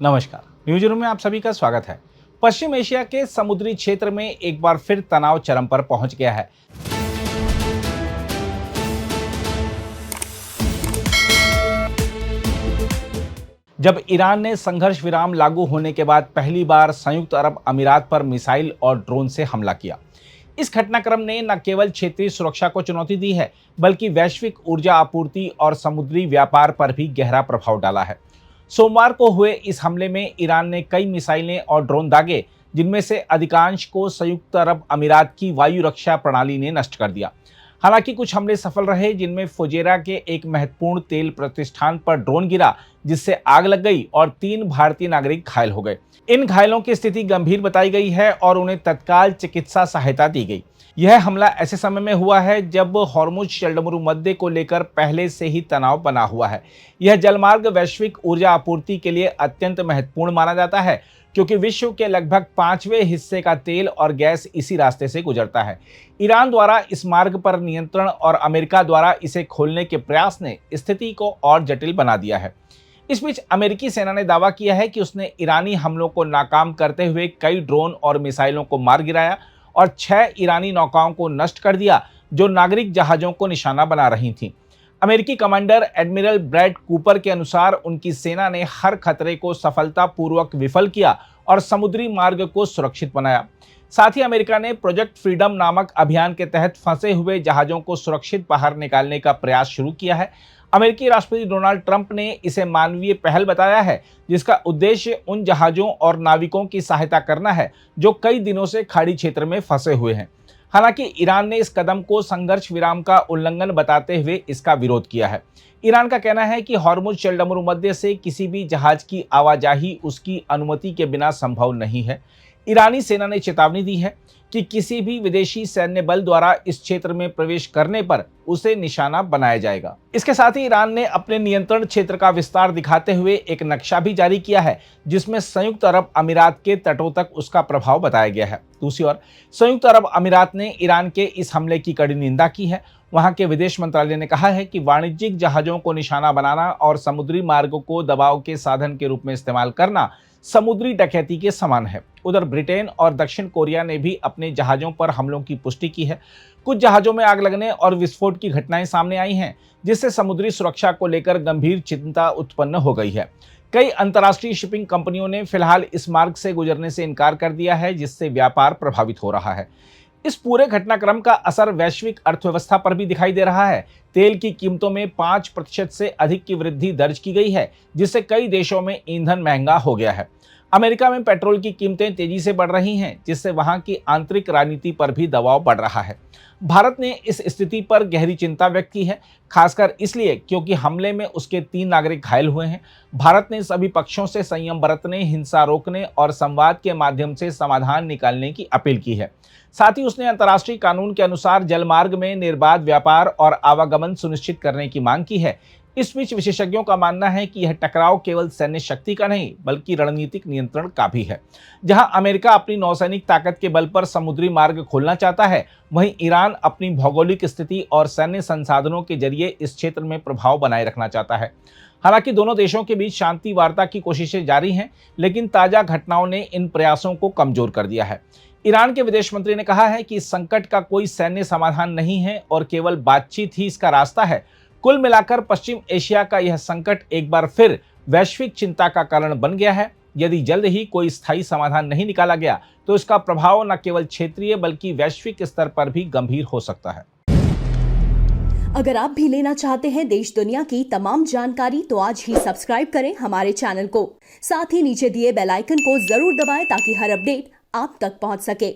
नमस्कार। News room में आप सभी का स्वागत है। पश्चिम एशिया के समुद्री क्षेत्र में एक बार फिर तनाव चरम पर पहुंच गया है। जब ईरान ने संघर्ष विराम लागू होने के बाद पहली बार संयुक्त अरब अमीरात पर मिसाइल और ड्रोन से हमला किया। इस घटनाक्रम ने न केवल क्षेत्रीय सुरक्षा को चुनौती दी है, बल्कि वैश्विक ऊर्जा आपूर्ति और समुद्री व्यापार पर भी गहरा प्रभाव डाला है। सोमवार को हुए इस हमले में ईरान ने कई मिसाइलें और ड्रोन दागे, जिनमें से अधिकांश को संयुक्त अरब अमीरात की वायु रक्षा प्रणाली ने नष्ट कर दिया। हालांकि कुछ हमले सफल रहे, जिनमें फुजेरा के एक महत्वपूर्ण तेल प्रतिष्ठान पर ड्रोन गिरा, जिससे आग लग गई और 3 भारतीय नागरिक घायल हो गए। इन घायलों की स्थिति गंभीर बताई गई है और उन्हें तत्काल चिकित्सा सहायता दी गई। यह हमला ऐसे समय में हुआ है जब हॉर्मुज जलमरू मध्य को लेकर पहले से ही तनाव बना हुआ है। यह जलमार्ग वैश्विक ऊर्जा आपूर्ति के लिए अत्यंत महत्वपूर्ण माना जाता है, क्योंकि विश्व के लगभग 5वें हिस्से का तेल और गैस इसी रास्ते से गुजरता है। ईरान द्वारा इस मार्ग पर नियंत्रण और अमेरिका द्वारा इसे खोलने के प्रयास ने स्थिति को और जटिल बना दिया है। इस बीच अमेरिकी सेना ने दावा किया है कि उसने ईरानी हमलों को नाकाम करते हुए कई ड्रोन और मिसाइलों को मार गिराया और 6 ईरानी नौकाओं को नष्ट कर दिया, जो नागरिक जहाजों को निशाना बना रही थीं। अमेरिकी कमांडर एडमिरल ब्रैड कूपर के अनुसार उनकी सेना ने हर खतरे को सफलतापूर्वक विफल किया और समुद्री मार्ग को सुरक्षित बनाया। साथ ही अमेरिका ने प्रोजेक्ट फ्रीडम नामक अभियान के तहत फंसे हुए जहाजों को सुरक्षित बाहर निकालने का प्रयास शुरू किया है। अमेरिकी राष्ट्रपति डोनाल्ड ट्रंप ने इसे मानवीय पहल बताया है, जिसका उद्देश्य उन जहाजों और नाविकों की सहायता करना है जो कई दिनों से खाड़ी क्षेत्र में फंसे हुए हैं। हालांकि ईरान ने इस कदम को संघर्ष विराम का उल्लंघन बताते हुए इसका विरोध किया है। ईरान का कहना है कि हॉर्मुज जलमरू मध्य से किसी भी जहाज की आवाजाही उसकी अनुमति के बिना संभव नहीं है। ईरानी सेना ने चेतावनी दी है कि किसी भी विदेशी सैन्य बल द्वारा इस क्षेत्र में प्रवेश करने पर उसे निशाना बनाया जाएगा। इसके साथ ही ईरान ने अपने नियंत्रण क्षेत्र का विस्तार दिखाते हुए एक नक्शा भी जारी किया है, जिसमें संयुक्त अरब अमीरात के तटों तक उसका प्रभाव बताया गया है। दूसरी ओर संयुक्त अरब अमीरात ने ईरान के इस हमले की कड़ी निंदा की है। वहां के विदेश मंत्रालय ने कहा है कि वाणिज्यिक जहाजों को निशाना बनाना और समुद्री मार्गों को दबाव के साधन के रूप में इस्तेमाल करना समुद्री डकैती के समान है। उधर ब्रिटेन और दक्षिण कोरिया ने भी अपने जहाजों पर हमलों की पुष्टि की है। कुछ जहाजों में आग लगने और विस्फोट की घटनाएं सामने आई हैं, जिससे समुद्री सुरक्षा को लेकर गंभीर चिंता उत्पन्न हो गई है। कई अंतर्राष्ट्रीय शिपिंग कंपनियों ने फिलहाल इस मार्ग से गुजरने से इनकार कर दिया है, जिससे व्यापार प्रभावित हो रहा है। इस पूरे घटनाक्रम का असर वैश्विक अर्थव्यवस्था पर भी दिखाई दे रहा है। तेल की कीमतों में 5% से अधिक की वृद्धि दर्ज की गई है, जिससे कई देशों में ईंधन महंगा हो गया है। अमेरिका में पेट्रोल की कीमतें तेजी से बढ़ रही हैं, जिससे वहां की आंतरिक राजनीति पर भी दबाव बढ़ रहा है। भारत ने इस स्थिति पर गहरी चिंता व्यक्त की है, खासकर इसलिए क्योंकि हमले में उसके 3 नागरिक घायल हुए हैं। भारत ने सभी पक्षों से संयम बरतने, हिंसा रोकने और संवाद के माध्यम से समाधान निकालने की अपील की है। साथ ही उसने अंतर्राष्ट्रीय कानून के अनुसार जलमार्ग में निर्बाध व्यापार और आवागमन सुनिश्चित करने की मांग की है। इस बीच विशेषज्ञों का मानना है कि यह टकराव केवल सैन्य शक्ति का नहीं, बल्कि रणनीतिक नियंत्रण का भी है। जहां अमेरिका अपनी नौसैनिक ताकत के बल पर समुद्री मार्ग खोलना चाहता है, वहीं ईरान अपनी भौगोलिक स्थिति और सैन्य संसाधनों के जरिए इस क्षेत्र में प्रभाव बनाए रखना चाहता है। हालांकि दोनों देशों के बीच शांति वार्ता की कोशिशें जारी हैं, लेकिन ताजा घटनाओं ने इन प्रयासों को कमजोर कर दिया है। ईरान के विदेश मंत्री ने कहा है कि इस संकट का कोई सैन्य समाधान नहीं है और केवल बातचीत ही इसका रास्ता है। कुल मिलाकर पश्चिम एशिया का यह संकट एक बार फिर वैश्विक चिंता का कारण बन गया है। यदि जल्द ही कोई स्थायी समाधान नहीं निकाला गया, तो इसका प्रभाव न केवल क्षेत्रीय बल्कि वैश्विक स्तर पर भी गंभीर हो सकता है। अगर आप भी लेना चाहते हैं देश दुनिया की तमाम जानकारी, तो आज ही सब्सक्राइब करें हमारे चैनल को। साथ ही नीचे दिए बेल आइकन को जरूर दबाएं ताकि हर अपडेट आप तक पहुंच सके।